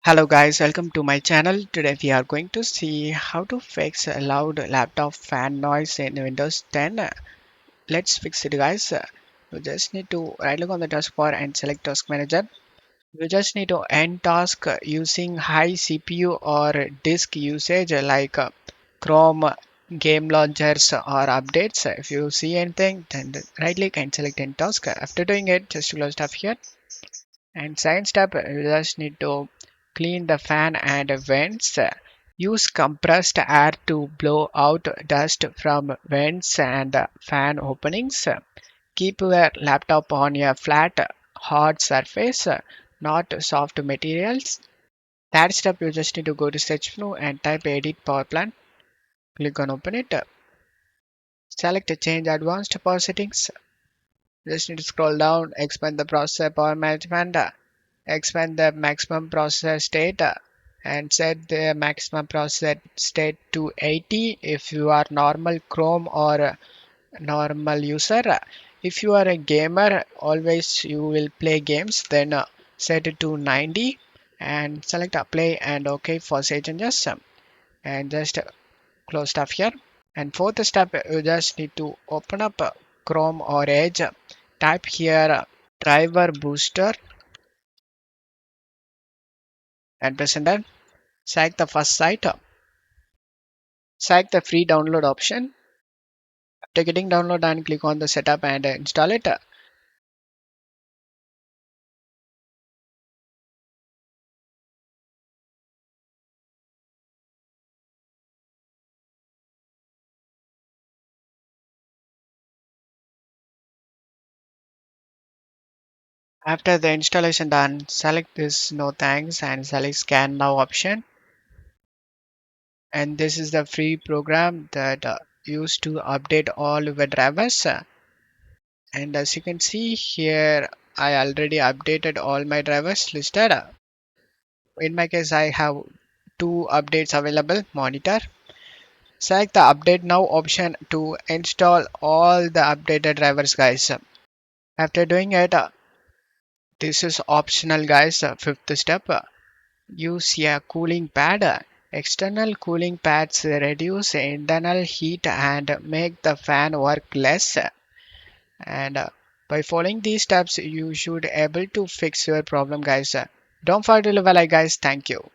Hello guys, welcome to my channel. Today we are going to see how to fix a loud laptop fan noise in Windows 10. Let's fix it guys. You just need to right click on the taskbar and select task manager. You just need to end task using high CPU or disk usage like Chrome, game launchers or updates. If you see anything, then right click and select end task. After doing it, just close stuff here. And second step, you just need to clean the fan and vents. Use compressed air to blow out dust from vents and fan openings. Keep your laptop on a flat, hard surface, not soft materials. Third step, you just need to go to search menu and type edit power plant. Click on open it. Select change advanced power settings. Just need to scroll down, expand the processor power management. Expand the maximum processor state and set the maximum processor state to 80 if you are normal Chrome or normal user. If you are a gamer, always you will play games, then set it to 90 and select apply and OK for save changes and just close stuff here. And fourth step, you just need to open up Chrome or Edge. Type here driver booster and press enter. Select the first site. Select the free download option. After getting download and click on the setup and install it. After the installation done, select this no thanks and select scan now option. And this is the free program that used to update all your drivers. And as you can see here, I already updated all my drivers listed. In my case, I have two updates available. Monitor. Select the update now option to install all the updated drivers guys. After doing it, this is optional guys. Fifth step, use a cooling pad. External cooling pads reduce internal heat and make the fan work less. And by following these steps, you should able to fix your problem guys. Don't forget to leave a like guys. Thank you.